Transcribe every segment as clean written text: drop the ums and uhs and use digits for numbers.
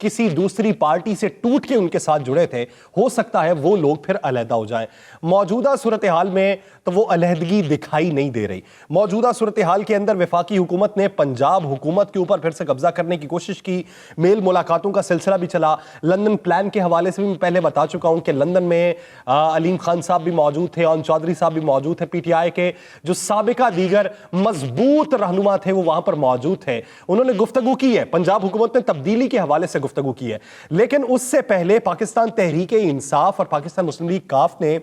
کسی دوسری پارٹی سے ٹوٹ کے ان کے ساتھ جڑے تھے، ہو سکتا ہے وہ لوگ پھر علیحدہ ہو جائیں۔ موجودہ صورتحال میں تو وہ علیحدگی دکھائی نہیں دے رہی۔ موجودہ صورتحال کے اندر وفاقی حکومت نے پنجاب حکومت کے اوپر پھر سے قبضہ کرنے کی کوشش کی، میل ملاقاتوں کا سلسلہ بھی چلا۔ لندن پلان کے حوالے سے بھی میں پہلے بتا چکا ہوں کہ لندن میں علیم خان صاحب بھی موجود تھے، اون چودھری صاحب بھی موجود تھے، پی ٹی آئی کے جو سابقہ دیگر مضبوط رہنما تھے وہ وہاں پر موجود تھے۔ انہوں نے گفتگو کی ہے، پنجاب حکومت نے تبدیلی کے حوالے سے گفتگو کی ہے، لیکن اس سے پہلے پاکستان تحریک انصاف اور پاکستان مسلم لیگ کاف نے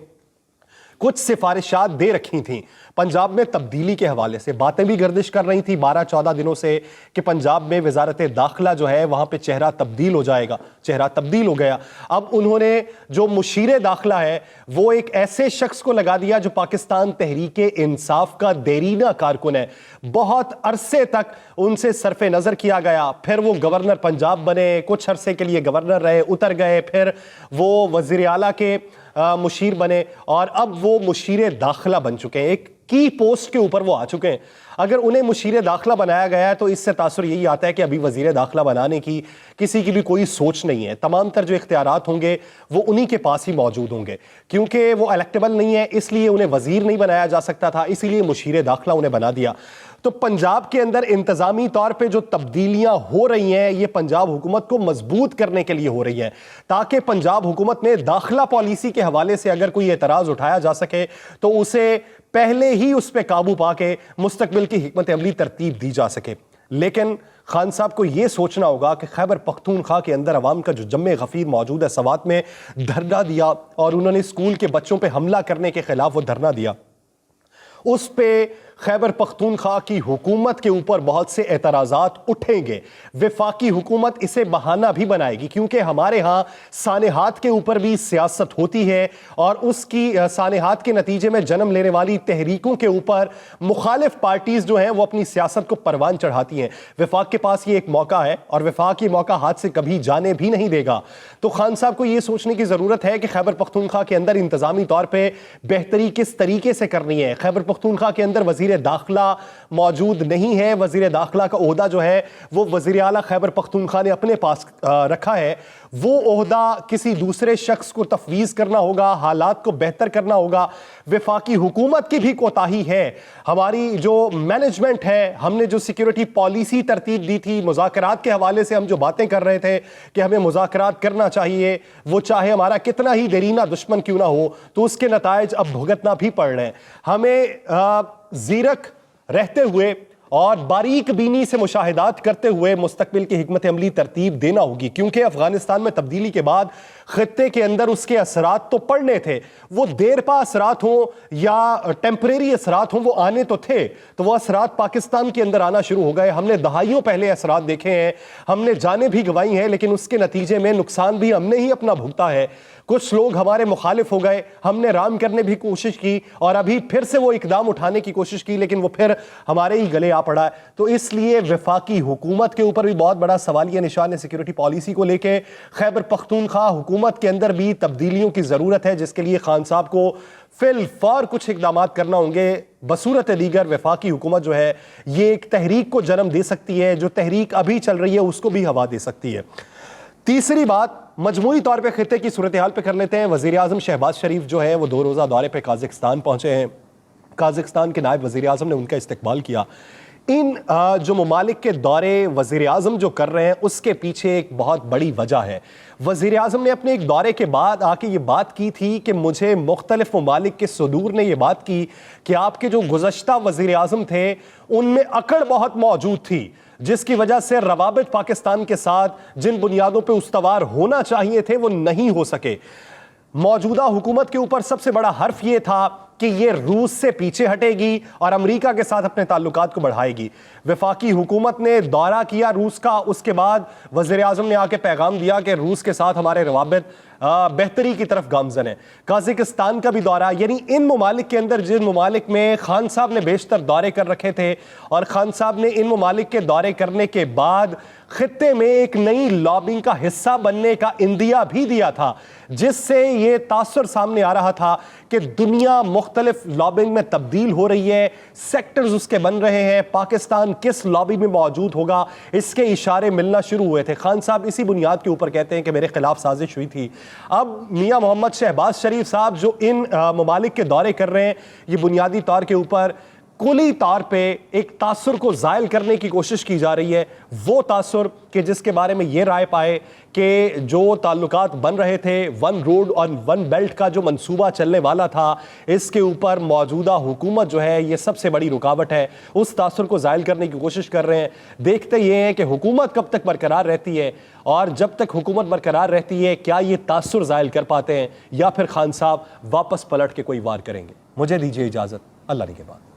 کچھ سفارشات دے رکھی تھیں پنجاب میں تبدیلی کے حوالے سے۔ باتیں بھی گردش کر رہی تھی 12-14 دنوں سے کہ پنجاب میں وزارت داخلہ جو ہے وہاں پہ چہرہ تبدیل ہو جائے گا، چہرہ تبدیل ہو گیا۔ اب انہوں نے جو مشیر داخلہ ہے وہ ایک ایسے شخص کو لگا دیا جو پاکستان تحریک انصاف کا دیرینہ کارکن ہے، بہت عرصے تک ان سے صرف نظر کیا گیا، پھر وہ گورنر پنجاب بنے، کچھ عرصے کے لیے گورنر رہے، اتر گئے، پھر وہ وزیر اعلیٰ کے مشیر بنے اور اب وہ مشیر داخلہ بن چکے ہیں، ایک کی پوسٹ کے اوپر وہ آ چکے ہیں۔ اگر انہیں مشیر داخلہ بنایا گیا ہے تو اس سے تاثر یہی آتا ہے کہ ابھی وزیر داخلہ بنانے کی کسی کی بھی کوئی سوچ نہیں ہے، تمام تر جو اختیارات ہوں گے وہ انہی کے پاس ہی موجود ہوں گے، کیونکہ وہ الیکٹیبل نہیں ہے اس لیے انہیں وزیر نہیں بنایا جا سکتا تھا، اسی لیے مشیر داخلہ انہیں بنا دیا۔ تو پنجاب کے اندر انتظامی طور پہ جو تبدیلیاں ہو رہی ہیں یہ پنجاب حکومت کو مضبوط کرنے کے لیے ہو رہی ہیں، تاکہ پنجاب حکومت میں داخلہ پالیسی کے حوالے سے اگر کوئی اعتراض اٹھایا جا سکے تو اسے پہلے ہی اس پہ قابو پا کے مستقبل کی حکمت عملی ترتیب دی جا سکے۔ لیکن خان صاحب کو یہ سوچنا ہوگا کہ خیبر پختونخوا کے اندر عوام کا جو جم غفیر موجود ہے، سوات میں دھرنا دیا اور انہوں نے اسکول کے بچوں پہ حملہ کرنے کے خلاف وہ دھرنا دیا، اس پہ خیبر پختونخوا کی حکومت کے اوپر بہت سے اعتراضات اٹھیں گے۔ وفاقی حکومت اسے بہانہ بھی بنائے گی کیونکہ ہمارے ہاں سانحات کے اوپر بھی سیاست ہوتی ہے اور اس کی سانحات کے نتیجے میں جنم لینے والی تحریکوں کے اوپر مخالف پارٹیز جو ہیں وہ اپنی سیاست کو پروان چڑھاتی ہیں۔ وفاق کے پاس یہ ایک موقع ہے اور وفاق یہ موقع ہاتھ سے کبھی جانے بھی نہیں دے گا۔ تو خان صاحب کو یہ سوچنے کی ضرورت ہے کہ خیبر پختونخوا کے اندر انتظامی طور پہ بہتری کس طریقے سے کرنی ہے۔ خیبر پختونخوا کے اندر وزیر داخلہ موجود نہیں ہے، وزیر داخلہ کا عہدہ جو ہے وہ وزیر اعلیٰ خیبر پختونخوا نے اپنے پاس رکھا ہے، وہ عہدہ کسی دوسرے شخص کو تفویض کرنا ہوگا، حالات کو بہتر کرنا ہوگا۔ وفاقی حکومت کی بھی کوتاہی ہے، ہماری جو مینجمنٹ ہے، ہم نے جو سیکیورٹی پالیسی ترتیب دی تھی، مذاکرات کے حوالے سے ہم جو باتیں کر رہے تھے کہ ہمیں مذاکرات کرنا چاہیے، وہ چاہے ہمارا کتنا ہی دیرینہ دشمن کیوں نہ ہو، تو اس کے نتائج اب بھگتنا بھی پڑ رہے ہیں۔ ہمیں زیرک رہتے ہوئے اور باریک بینی سے مشاہدات کرتے ہوئے مستقبل کی حکمت عملی ترتیب دینا ہوگی، کیونکہ افغانستان میں تبدیلی کے بعد خطے کے اندر اس کے اثرات تو پڑنے تھے، وہ دیر پا اثرات ہوں یا ٹیمپریری اثرات ہوں، وہ آنے تو تھے، تو وہ اثرات پاکستان کے اندر آنا شروع ہو گئے۔ ہم نے دہائیوں پہلے اثرات دیکھے ہیں، ہم نے جانیں بھی گنوائی ہیں، لیکن اس کے نتیجے میں نقصان بھی ہم نے ہی اپنا بھگتا ہے۔ کچھ لوگ ہمارے مخالف ہو گئے، ہم نے رام کرنے بھی کوشش کی اور ابھی پھر سے وہ اقدام اٹھانے کی کوشش کی، لیکن وہ پھر ہمارے ہی گلے آ پڑا ہے۔ تو اس لیے وفاقی حکومت کے اوپر بھی بہت بڑا سوالیہ نشان ہے صیکورٹی پالیسی کو لے کے۔ خیبر پختونخوا حکومت کے اندر بھی تبدیلیوں کی ضرورت ہے، جس کے لیے خان صاحب کو فی الفور کچھ اقدامات کرنا ہوں گے۔ بصورت دیگر وفاقی حکومت جو ہے یہ ایک تحریک کو جنم دے سکتی ہے، جو تحریک ابھی چل رہی ہے اس کو بھی ہوا دے سکتی ہے۔ تیسری بات مجموعی طور پہ خطے کی صورتحال پہ کر لیتے ہیں۔ وزیر اعظم شہباز شریف جو ہے وہ 2 روزہ دورے پہ قازقستان پہنچے ہیں، قازقستان کے نائب وزیر اعظم نے ان کا استقبال کیا۔ ان جو ممالک کے دورے وزیر اعظم جو کر رہے ہیں اس کے پیچھے ایک بہت بڑی وجہ ہے۔ وزیر اعظم نے اپنے ایک دورے کے بعد آ کے یہ بات کی تھی کہ مجھے مختلف ممالک کے صدور نے یہ بات کی کہ آپ کے جو گزشتہ وزیر اعظم تھے ان میں اکڑ بہت موجود تھی، جس کی وجہ سے روابط پاکستان کے ساتھ جن بنیادوں پہ استوار ہونا چاہیے تھے وہ نہیں ہو سکے۔ موجودہ حکومت کے اوپر سب سے بڑا حرف یہ تھا کہ یہ روس سے پیچھے ہٹے گی اور امریکہ کے ساتھ اپنے تعلقات کو بڑھائے گی۔ وفاقی حکومت نے دورہ کیا روس کا، اس کے بعد وزیر اعظم نے آ کے پیغام دیا کہ روس کے ساتھ ہمارے روابط بہتری کی طرف گامزن ہے۔ قازقستان کا بھی دورہ، یعنی ان ممالک کے اندر جن ممالک میں خان صاحب نے بیشتر دورے کر رکھے تھے اور خان صاحب نے ان ممالک کے دورے کرنے کے بعد خطے میں ایک نئی لابنگ کا حصہ بننے کا اندیا بھی دیا تھا، جس سے یہ تاثر سامنے آ رہا تھا کہ دنیا مختلف لابنگ میں تبدیل ہو رہی ہے، سیکٹرز اس کے بن رہے ہیں، پاکستان کس لابی میں موجود ہوگا اس کے اشارے ملنا شروع ہوئے تھے۔ خان صاحب اسی بنیاد کے اوپر کہتے ہیں کہ میرے خلاف سازش ہوئی تھی۔ اب میاں محمد شہباز شریف صاحب جو ان ممالک کے دورے کر رہے ہیں، یہ بنیادی طور کے اوپر کلی طور پہ ایک تاثر کو زائل کرنے کی کوشش کی جا رہی ہے، وہ تاثر کہ جس کے بارے میں یہ رائے پائے کہ جو تعلقات بن رہے تھے، ون روڈ اور ون بیلٹ کا جو منصوبہ چلنے والا تھا، اس کے اوپر موجودہ حکومت جو ہے یہ سب سے بڑی رکاوٹ ہے، اس تاثر کو زائل کرنے کی کوشش کر رہے ہیں۔ دیکھتے یہ ہیں کہ حکومت کب تک برقرار رہتی ہے، اور جب تک حکومت برقرار رہتی ہے کیا یہ تاثر زائل کر پاتے ہیں، یا پھر خان صاحب واپس پلٹ کے کوئی وار کریں گے۔ مجھے دیجیے اجازت، اللہ نگہبان۔